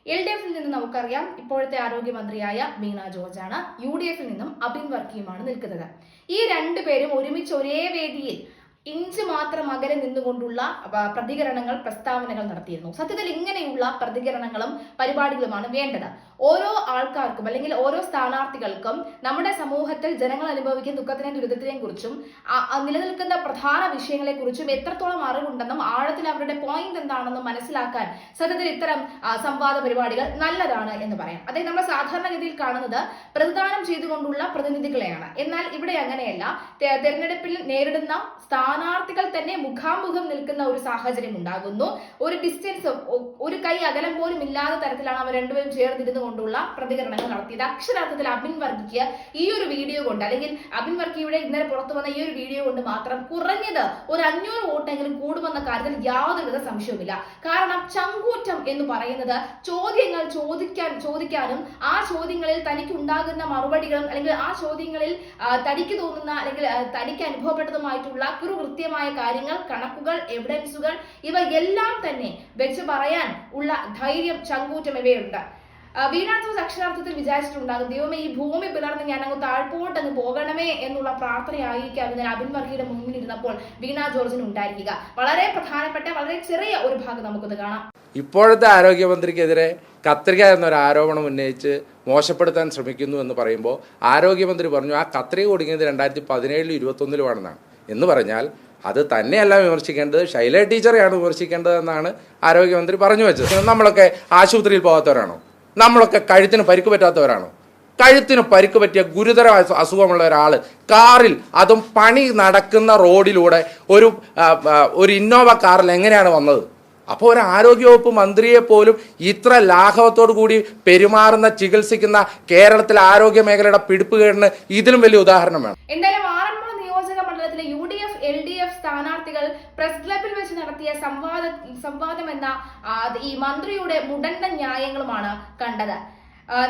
LDF നിന്ന് നമുക്കറിയാം ഇപ്പോഴത്തെ ആരോഗ്യമന്ത്രിയായ വീണ ജോർജാണ്. UDF നിന്നും അബിൻ വർക്കിയുമാണ് നിൽക്കുന്നത്. ഈ രണ്ടുപേരും ഒരുമിച്ച് ഒരേ വേദിയിൽ ഇഞ്ച് മാത്രം അകലെ നിന്നുകൊണ്ടുള്ള പ്രതികരണങ്ങൾ, പ്രസ്താവനകൾ നടത്തിയിരുന്നു. സത്യത്തിൽ ഇങ്ങനെയുള്ള പ്രതികരണങ്ങളും പരിപാടികളുമാണ് വേണ്ടത്. ഓരോ ആൾക്കാർക്കും അല്ലെങ്കിൽ ഓരോ സ്ഥാനാർത്ഥികൾക്കും നമ്മുടെ സമൂഹത്തിൽ ജനങ്ങൾ അനുഭവിക്കുന്ന ദുഃഖത്തിനെയും ദുരിതത്തിനെയും കുറിച്ചും നിലനിൽക്കുന്ന പ്രധാന വിഷയങ്ങളെ കുറിച്ചും എത്രത്തോളം അറിവുണ്ടെന്നും ആഴത്തിൽ അവരുടെ പോയിന്റ് എന്താണെന്നും മനസ്സിലാക്കാൻ സത്യത്തിൽ ഇത്തരം സംവാദ പരിപാടികൾ നല്ലതാണ് എന്ന് പറയാം. അതായത് നമ്മൾ സാധാരണഗതിയിൽ കാണുന്നത് പ്രതിദാനം ചെയ്തുകൊണ്ടുള്ള പ്രതിനിധികളെയാണ്. എന്നാൽ ഇവിടെ അങ്ങനെയല്ല. തെരഞ്ഞെടുപ്പിൽ നേരിടുന്ന സ്ഥാനാർത്ഥികൾ തന്നെ മുഖാമുഖം നിൽക്കുന്ന ഒരു സാഹചര്യം ഉണ്ടാകുന്നു. ഒരു ഡിസ്റ്റൻസ്, ഒരു കൈ അകലം പോലും ഇല്ലാത്ത തരത്തിലാണ് അവർ രണ്ടുപേരും ചേർന്നിരുന്നു കൊണ്ടുള്ള പ്രതികരണങ്ങൾ നടത്തിയത്. അക്ഷരാർത്ഥത്തിൽ അബിൻ വർക്കിക്ക് ഈ ഒരു വീഡിയോ കൊണ്ട്, അല്ലെങ്കിൽ അബിൻ വർക്കിയുടെ ഇന്നലെ പുറത്തു വന്ന ഈ ഒരു വീഡിയോ കൊണ്ട് മാത്രം കുറഞ്ഞത് ഒരു 500 വോട്ടെങ്കിലും കൂടുമെന്ന കാര്യത്തിൽ യാതൊരുവിധ സംശയവുമില്ല. കാരണം ചങ്കൂറ്റം എന്ന് പറയുന്നത് ചോദ്യങ്ങൾ ചോദിക്കാനും ആ ചോദ്യങ്ങളിൽ തനിക്ക് ഉണ്ടാകുന്ന മറുപടികളും, അല്ലെങ്കിൽ ആ ചോദ്യങ്ങളിൽ തനിക്ക് തോന്നുന്ന അല്ലെങ്കിൽ തനിക്ക് അനുഭവപ്പെട്ടതുമായിട്ടുള്ള കൃത്യമായ കാര്യങ്ങൾ, കണക്കുകൾ, എവിഡൻസുകൾ ഇവയെല്ലാം തന്നെ വെച്ച് പറയാൻ ഉള്ള ധൈര്യം, ചങ്കൂറ്റം ഇവയുണ്ട്. വീണ ജോർജ് അക്ഷരാർത്ഥത്തിൽ വിചാരിച്ചിട്ടുണ്ടാകും, ദൈവമേ ഈ ഭൂമി പിളർന്ന് ഞാൻ അങ്ങ് താഴ്പോട്ടങ്ങ് പോകണമേ എന്നുള്ള പ്രാർത്ഥനയായിരിക്കാം ഇന്നലെ അബിൻ വർക്കിയുടെ മുന്നിൽ ഇരുന്നപ്പോൾ വീണ ജോർജിന് ഉണ്ടായിരിക്കുക. വളരെ പ്രധാനപ്പെട്ട, വളരെ ചെറിയ ഒരു ഭാഗം നമുക്കൊന്ന് കാണാം. ഇപ്പോഴത്തെ ആരോഗ്യമന്ത്രിക്കെതിരെ കത്രിക എന്നൊരു ആരോപണം ഉന്നയിച്ച് മോശപ്പെടുത്താൻ ശ്രമിക്കുന്നു എന്ന് പറയുമ്പോൾ ആരോഗ്യമന്ത്രി പറഞ്ഞു ആ കത്രിക കൊടുക്കുന്നത് 2017 21 എന്ന് പറഞ്ഞാൽ അത് തന്നെയല്ല വിമർശിക്കേണ്ടത്, ശൈല ടീച്ചറെയാണ് വിമർശിക്കേണ്ടതെന്നാണ് ആരോഗ്യമന്ത്രി പറഞ്ഞു വെച്ചത്. നമ്മളൊക്കെ ആശുപത്രിയിൽ പോകാത്തവരാണോ? നമ്മളൊക്കെ കഴുത്തിന് പരിക്ക് പറ്റാത്തവരാണോ? കഴുത്തിന് പരിക്ക് പറ്റിയ ഗുരുതര അസുഖമുള്ള ഒരാൾ കാറിൽ, അതും പണി നടക്കുന്ന റോഡിലൂടെ ഒരു ഇന്നോവ കാറിൽ എങ്ങനെയാണ് വന്നത്? അപ്പോൾ ഒരു ആരോഗ്യവകുപ്പ് മന്ത്രിയെ പോലും ഇത്ര ലാഘവത്തോടു കൂടി പെരുമാറുന്ന, ചികിത്സിക്കുന്ന കേരളത്തിലെ ആരോഗ്യ മേഖലയുടെ പിടിപ്പുകേടിന് ഇതിലും വലിയ ഉദാഹരണം വേണം. എന്തായാലും ആറന്മുള നിയോജക മണ്ഡലത്തിലെ UDF LDF സ്ഥാനാർത്ഥികൾ പ്രസ് ക്ലബിൽ വെച്ച് നടത്തിയ സംവാദം എന്ന ഈ മന്ത്രിയുടെ മുടന്ത ന്യായങ്ങളുമാണ് കണ്ടത്.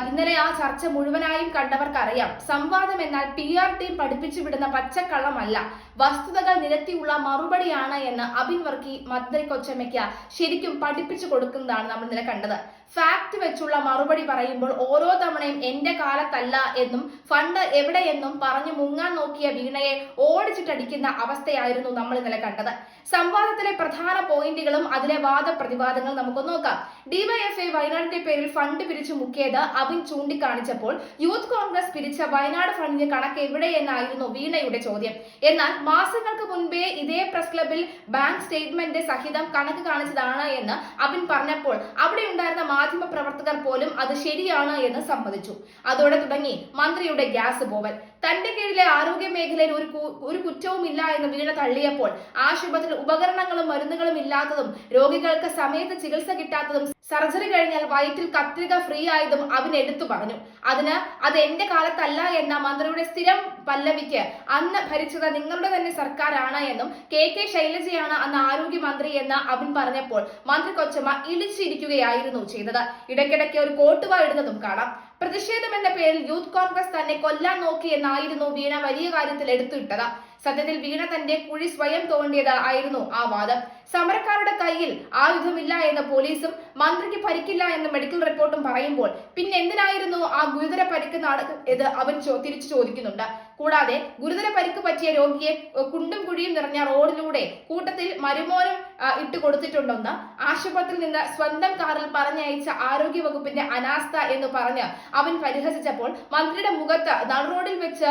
ഇന്നലെ ആ ചർച്ച മുഴുവനായും കണ്ടവർക്കറിയാം, സംവാദം എന്നാൽ PR ടീം പഠിപ്പിച്ചു വിടുന്ന പച്ചക്കള്ളമല്ല, വസ്തുതകൾ നിരത്തിയുള്ള മറുപടിയാണ് എന്ന് അബിൻ വർക്കി മന്ത്രി കൊച്ചമ്മയ്ക്ക് ശരിക്കും പഠിപ്പിച്ചു കൊടുക്കുന്നതാണ് നമ്മൾ ഇന്നലെ കണ്ടത്. ഫാക്ട് വെച്ചുള്ള മറുപടി പറയുമ്പോൾ ഓരോ തവണയും എന്റെ കാലത്തല്ല എന്നും ഫണ്ട് എവിടെയെന്നും പറഞ്ഞു മുങ്ങാൻ നോക്കിയ വീണയെ ഓടിച്ചിട്ടടിക്കുന്ന അവസ്ഥയായിരുന്നു നമ്മൾ ഇന്നലെ കണ്ടത്. സംവാദത്തിലെ പ്രധാന പോയിന്റുകളും അതിലെ വാദപ്രതിവാദങ്ങൾ നമുക്ക് നോക്കാം. DYFI വയനാടിന്റെ പേരിൽ ഫണ്ട് പിരിച്ചു മുക്കിയത് അബിൻ ചൂണ്ടിക്കാണിച്ചപ്പോൾ യൂത്ത് കോൺഗ്രസ് പിരിച്ച വയനാട് ഫണ്ടിന്റെ കണക്ക് എവിടെയെന്നായിരുന്നു വീണയുടെ ചോദ്യം. എന്നാൽ മാസങ്ങൾക്ക് മുൻപേ ഇതേ പ്രസ് ക്ലബിൽ ബാങ്ക് സ്റ്റേറ്റ്മെന്റ് സഹിതം കണക്ക് കാണിച്ചതാണ് എന്ന് അബിൻ പറഞ്ഞപ്പോൾ അവിടെ ഉണ്ടായിരുന്ന മാധ്യമ പ്രവർത്തകർ പോലും അത് ശരിയാണ് എന്ന് സമ്മതിച്ചു. അതോടെ തുടങ്ങി മന്ത്രിയുടെ ഗ്യാസ് പോവൽ. തന്റെ കീഴിലെ ആരോഗ്യ മേഖലയിൽ ഒരു കുറ്റവും ഇല്ല എന്ന് വീണ തള്ളിയപ്പോൾ ആശുപത്രിയിൽ ഉപകരണങ്ങളും മരുന്നുകളും ഇല്ലാത്തതും, രോഗികൾക്ക് സമയത്ത് ചികിത്സ കിട്ടാത്തതും, സർജറി കഴിഞ്ഞാൽ വയറ്റിൽ കത്രിക ഫ്രീ ആയതും അവൻ എടുത്തു പറഞ്ഞു. അത് എന്റെ കാലത്തല്ല എന്ന മന്ത്രിയുടെ സ്ഥിരം പല്ലവിക്ക് അന്ന് ഭരിച്ചത് നിങ്ങളുടെ തന്നെ സർക്കാരാണ് എന്നും KK ശൈലജയാണ് അന്ന് ആരോഗ്യമന്ത്രി എന്ന് അബിൻ പറഞ്ഞപ്പോൾ മന്ത്രി കൊച്ചമ്മ ഇളിച്ചിരിക്കുകയായിരുന്നു ചെയ്തത്. ഇടയ്ക്കിടയ്ക്ക് ഒരു കോട്ടുവ ഇടുന്നതും കാണാം. പ്രതിഷേധം എന്ന പേരിൽ യൂത്ത് കോൺഗ്രസ് തന്നെ കൊല്ലാൻ നോക്കി എന്നായിരുന്നു വീണ വലിയ കാര്യത്തിൽ എടുത്തിട്ടത്. സത്യത്തിൽ വീണ തന്റെ കുഴി സ്വയം തോണ്ടിയത് ആയിരുന്നു ആ വാദം. സമരക്കാരുടെ കയ്യിൽ ആയുധമില്ല എന്ന് പോലീസും മന്ത്രിക്ക് പരിക്കില്ല എന്ന് മെഡിക്കൽ റിപ്പോർട്ടും പറയുമ്പോൾ പിന്നെ എന്തിനായിരുന്നു ആ ഗുരുതര പരിക്ക് ഇത് അവൻ തിരിച്ചു ചോദിക്കുന്നുണ്ട്. കൂടാതെ ഗുരുതര പരിക്ക് പറ്റിയ രോഗിയെ കുണ്ടും കുഴിയും നിറഞ്ഞ റോഡിലൂടെ കൂട്ടത്തിൽ മരുമോനും ഇട്ട് കൊടുത്തിട്ടുണ്ടെന്ന് ആശുപത്രിയിൽ നിന്ന് സ്വന്തം കാറിൽ പറഞ്ഞയച്ച ആരോഗ്യ വകുപ്പിന്റെ അനാസ്ഥ എന്ന് പറഞ്ഞ് അവൻ പരിഹസിച്ചപ്പോൾ മന്ത്രിയുടെ മുഖത്ത് നടുറോഡിൽ വെച്ച്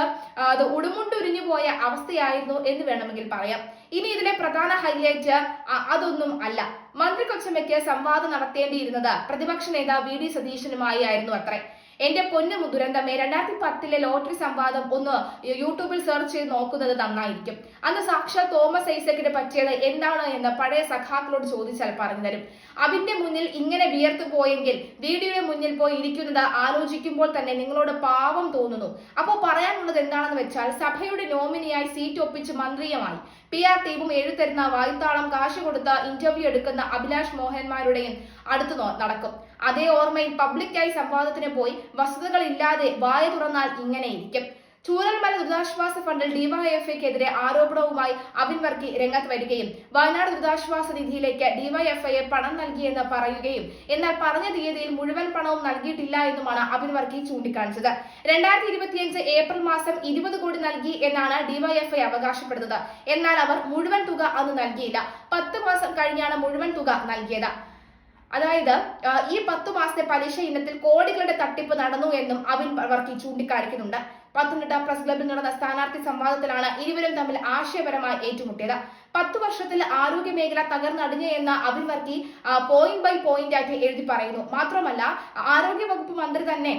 അത് ഉടുമുണ്ടുരിഞ്ഞു പോയ അവസ്ഥയായിരുന്നു എന്ന് വേണമെങ്കിൽ പറയാം. ഇനി ഇതിലെ പ്രധാന ഹൈലൈറ്റ് അതൊന്നും അല്ല. മന്ത്രി കൊച്ചമ്മയ്ക്ക് സംവാദം നടത്തേണ്ടിയിരുന്നത് പ്രതിപക്ഷ നേതാവ് VD സതീശനുമായി ആയിരുന്നു അത്രേ. എന്റെ പൊന്നു ദുരന്തമേ, 2010 ലോട്ടറി സംവാദം ഒന്ന് യൂട്യൂബിൽ സെർച്ച് ചെയ്ത് നോക്കുന്നത് നന്നായിരിക്കും. അന്ന് സാക്ഷാൽ തോമസ് ഐസക്കിന് പറ്റിയത് എന്താണ് എന്ന് പഴയ സഖാക്കളോട് ചോദിച്ചാൽ പറഞ്ഞു തരും. അതിന്റെ മുന്നിൽ ഇങ്ങനെ വിയർത്തു പോയെങ്കിൽ വീഡിയോയുടെ മുന്നിൽ പോയി ഇരിക്കുന്നത് ആലോചിക്കുമ്പോൾ തന്നെ നിങ്ങളോട് പാവം തോന്നുന്നു. അപ്പോൾ പറയാനുള്ളത് എന്താണെന്ന് വെച്ചാൽ, സഭയുടെ നോമിനിയായി സീറ്റ് ഒപ്പിച്ച് മന്ത്രിയുമായി PR ടീമും എഴുത്തരുന്ന വായ്ത്താളം കാശ് കൊടുത്ത് ഇന്റർവ്യൂ എടുക്കുന്ന അഭിലാഷ് മോഹന്മാരുടെയും അടുത്ത് നടക്കും. അതേ ഓർമ്മയിൽ പബ്ലിക്കായി സംവാദത്തിന് പോയി വസ്തുതകൾ ഇല്ലാതെ വായ തുറന്നാൽ ഇങ്ങനെയിരിക്കും. ചൂരൽമല ദുരിതാശ്വാസ ഫണ്ടിൽ ഡിവൈഎഫ്ഐക്കെതിരെ ആരോപണവുമായി അബിൻ വർക്കി രംഗത്ത് വരികയും വയനാട് ദുരിതാശ്വാസ നിധിയിലേക്ക് ഡിവൈഎഫ്ഐയെ പണം നൽകിയെന്ന് പറയുകയും എന്നാൽ പറഞ്ഞ തീയതിയിൽ മുഴുവൻ പണവും നൽകിയിട്ടില്ല എന്നുമാണ് അബിൻ വർക്കി ചൂണ്ടിക്കാണിച്ചത്. 2025 ഏപ്രിൽ മാസം 20 കോടി നൽകി എന്നാണ് ഡിവൈഎഫ്ഐ അവകാശപ്പെടുന്നത്. എന്നാൽ അവർ മുഴുവൻ തുക അന്ന് നൽകിയില്ല. 10 മാസം കഴിഞ്ഞാണ് മുഴുവൻ തുക നൽകിയത്. അതായത് ഈ 10 മാസത്തെ പലിശ ഇനത്തിൽ കോടികളുടെ തട്ടിപ്പ് നടന്നു എന്നും അബിൻ വർക്കി ചൂണ്ടിക്കാണിക്കുന്നുണ്ട്. പത്തനംതിട്ട പ്രസ് ക്ലബിൽ നടന്ന സ്ഥാനാർത്ഥി സംവാദത്തിലാണ് ഇരുവരും തമ്മിൽ ആശയപരമായി ഏറ്റുമുട്ടിയത്. 10 വർഷത്തിൽ ആരോഗ്യ മേഖല തകർന്നടിഞ്ഞു എന്ന് Abin Varkey point by point ആയിട്ട് എഴുതി പറയുന്നു. മാത്രമല്ല ആരോഗ്യ വകുപ്പ് മന്ത്രി തന്നെ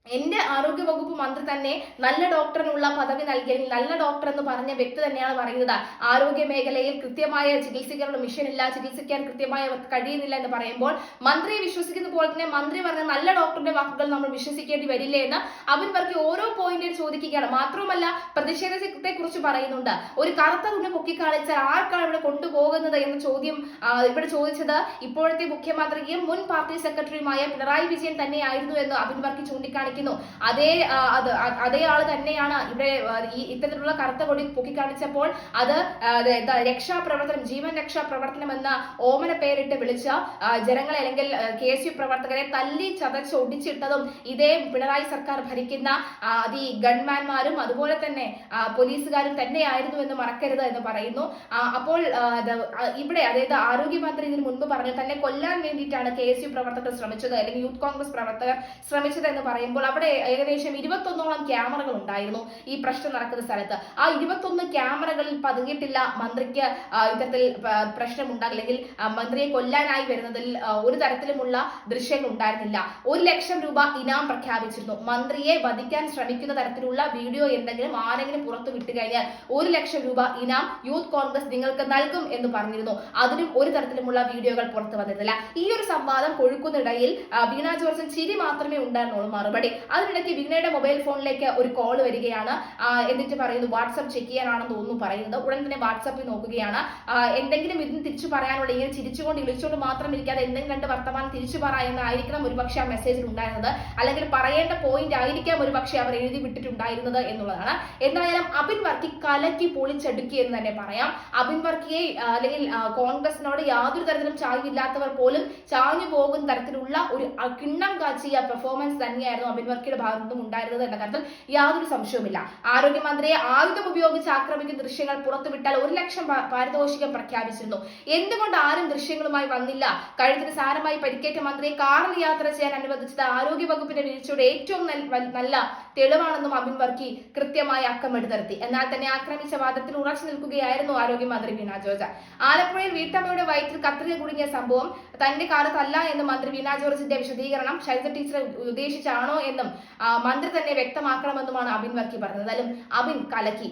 എന്റെ ആരോഗ്യ വകുപ്പ് മന്ത്രി തന്നെ നല്ല ഡോക്ടറിനുള്ള പദവി നൽകിയാൽ നല്ല ഡോക്ടർ എന്ന് പറഞ്ഞ വ്യക്തി തന്നെയാണ് പറയുന്നത് ആരോഗ്യ മേഖലയിൽ കൃത്യമായ ചികിത്സിക്കാനുള്ള മിഷൻ ഇല്ല, ചികിത്സിക്കാൻ കൃത്യമായി അവർക്ക് കഴിയുന്നില്ല എന്ന് പറയുമ്പോൾ മന്ത്രിയെ വിശ്വസിക്കുന്ന പോലെ തന്നെ മന്ത്രി പറഞ്ഞ നല്ല ഡോക്ടറിന്റെ വാക്കുകൾ നമ്മൾ വിശ്വസിക്കേണ്ടി വരില്ലേ എന്ന് അബിൻ വർക്കി ഓരോ പോയിന്റിൽ ചോദിക്കുകയാണ്. മാത്രമല്ല പ്രതിഷേധത്തെ കുറിച്ച് പറയുന്നുണ്ട്. ഒരു കറുത്ത തുണി പൊക്കിക്കാണിച്ചാൽ ആർക്കാണ് ഇവിടെ കൊണ്ടുപോകുന്നത് എന്ന ചോദ്യം ഇവിടെ ചോദിച്ചത് ഇപ്പോഴത്തെ മുഖ്യമന്ത്രിയും മുൻ പാർട്ടി സെക്രട്ടറിയുമായ പിണറായി വിജയൻ തന്നെയായിരുന്നു എന്ന് അബിൻ വർക്കി ചൂണ്ടിക്കാണിക്കുന്നു. അതേ ആള് തന്നെയാണ് ഇവിടെ ഇത്തരത്തിലുള്ള കറുത്ത കൊടി പൊക്കിക്കാണിച്ചപ്പോൾ അത് രക്ഷാപ്രവർത്തനം, ജീവൻ രക്ഷാപ്രവർത്തനം എന്ന ഓമന പേരിട്ട് വിളിച്ച ജനങ്ങളെ അല്ലെങ്കിൽ KSU പ്രവർത്തകരെ തല്ലി ചതച്ച് ഒടിച്ചിട്ടതും ഇതേ പിണറായി സർക്കാർ ഭരിക്കുന്ന ഈ ഗൺമാൻമാരും അതുപോലെ തന്നെ പോലീസുകാരും തന്നെയായിരുന്നു എന്ന് മറക്കരുത് എന്ന് പറയുന്നു. അപ്പോൾ ഇവിടെ അതായത് ആരോഗ്യമന്ത്രി ഇതിനു മുൻപ് പറഞ്ഞു തന്നെ കൊല്ലാൻ വേണ്ടിയിട്ടാണ് KSU പ്രവർത്തകർ ശ്രമിച്ചത് അല്ലെങ്കിൽ യൂത്ത് കോൺഗ്രസ് പ്രവർത്തകർ ശ്രമിച്ചത് എന്ന് പറയുമ്പോൾ അവിടെ ഏകദേശം 21ഓളം ക്യാമറകൾ ഉണ്ടായിരുന്നു ഈ പ്രശ്നം നടക്കുന്ന സ്ഥലത്ത്. ആ 21 ക്യാമറകളിൽ പതുങ്ങിയിട്ടില്ല മന്ത്രിക്ക് ഇത്തരത്തിൽ പ്രശ്നമുണ്ടാകില്ലെങ്കിൽ മന്ത്രിയെ കൊല്ലാനായി വരുന്നതിൽ ഒരു തരത്തിലുമുള്ള ദൃശ്യങ്ങൾ ഉണ്ടായിരുന്നില്ല. 1 ലക്ഷം രൂപ ഇനാം പ്രഖ്യാപിച്ചിരുന്നു. മന്ത്രിയെ വധിക്കാൻ ശ്രമിക്കുന്ന തരത്തിലുള്ള വീഡിയോ എന്തെങ്കിലും ആരെങ്കിലും പുറത്തു വിട്ടുകഴിഞ്ഞാൽ 1 ലക്ഷം രൂപ ഇനാം യൂത്ത് കോൺഗ്രസ് നിങ്ങൾക്ക് നൽകും എന്ന് പറഞ്ഞിരുന്നു. അതിനും ഒരു തരത്തിലുമുള്ള വീഡിയോകൾ പുറത്തു വന്നിട്ടില്ല. ഈ ഒരു സംവാദം കൊഴുക്കുന്നിടയിൽ വീണ ജോർജിന് ചിരി മാത്രമേ ഉണ്ടായിരുന്നുള്ളൂ മറുപടി. അതിനിടയ്ക്ക് വീണയുടെ മൊബൈൽ ഫോണിലേക്ക് ഒരു കോൾ വരികയാണ്. എന്നിട്ട് പറയുന്നു വാട്സ്ആപ്പ് ചെക്ക് ചെയ്യാനാണെന്ന് തോന്നുന്നു പറയുന്നത്. ഉടൻ തന്നെ വാട്സാപ്പിൽ നോക്കുകയാണ്. എന്തെങ്കിലും ഇതിന് തിരിച്ചു പറയാനുള്ള ഇങ്ങനെ ചിരിച്ചുകൊണ്ട് ഇളിച്ചുകൊണ്ട് മാത്രം ഇരിക്കാതെ എന്തെങ്കിലും 2 വർത്തമാനം തിരിച്ചു പറയുന്നതായിരിക്കണം ഒരുപക്ഷെ ആ മെസ്സേജിൽ ഉണ്ടായിരുന്നത്. അല്ലെങ്കിൽ പറയേണ്ട പോയിന്റ് ആയിരിക്കാം ഒരുപക്ഷെ അവർ എഴുതി വിട്ടിട്ടുണ്ടായിരുന്നത് എന്നുള്ളതാണ്. എന്തായാലും അബിൻ വർക്കി കലക്കി പൊളിച്ചെടുക്കി എന്ന് തന്നെ പറയാം. അബിൻ വർക്കിയെ അല്ലെങ്കിൽ കോൺഗ്രസിനോട് യാതൊരു തരത്തിലും ചായ്വില്ലാത്തവർ പോലും ചാഞ്ഞു പോകുന്ന തരത്തിലുള്ള ഒരു കിണ്ണം കാച്ചിയ പെർഫോമൻസ് തന്നെയായിരുന്നു അബിൻ വർക്കിയുടെ ഭാഗത്തും ഉണ്ടായിരുന്നത് എന്ന കാര്യത്തിൽ യാതൊരു സംശയവുമില്ല. ആരോഗ്യമന്ത്രിയെ ആയുധം ഉപയോഗിച്ച് ആക്രമിക്കുന്ന ദൃശ്യങ്ങൾ പുറത്തുവിട്ടാൽ 1 ലക്ഷം പാരിതോഷികം പ്രഖ്യാപിച്ചിരുന്നു. എന്തുകൊണ്ട് ആരും ദൃശ്യങ്ങളുമായി വന്നില്ല? കഴുത്തിന് സാരമായി പരിക്കേറ്റ മന്ത്രിയെ കാറിൽ യാത്ര ചെയ്യാൻ അനുവദിച്ചത് ആരോഗ്യ വകുപ്പിന്റെ വീഴ്ചയുടെ ഏറ്റവും നല്ല തെളിവാണെന്നും അബിൻ വർക്കി കൃത്യമായി അക്കമെടുത്തിരുത്തി. എന്നാൽ തന്നെ ആക്രമിച്ച വാദത്തിൽ ഉറച്ചു നിൽക്കുകയായിരുന്നു ആരോഗ്യമന്ത്രി വീണ ജോർജ്. ആലപ്പുഴയിൽ വീട്ടമ്മയുടെ വയറ്റിൽ കത്രിക കുടുങ്ങിയ സംഭവം തന്റെ കാലത്തല്ല എന്ന് മന്ത്രി വീണ ജോർജിന്റെ വിശദീകരണം ശൈലജ ടീച്ചറെ ഉദ്ദേശിച്ചാണോ എന്നും മന്ത്രി തന്നെ വ്യക്തമാക്കണമെന്നുമാണ് അബിൻ വർക്കി പറഞ്ഞത്. അബിൻ കലക്കി.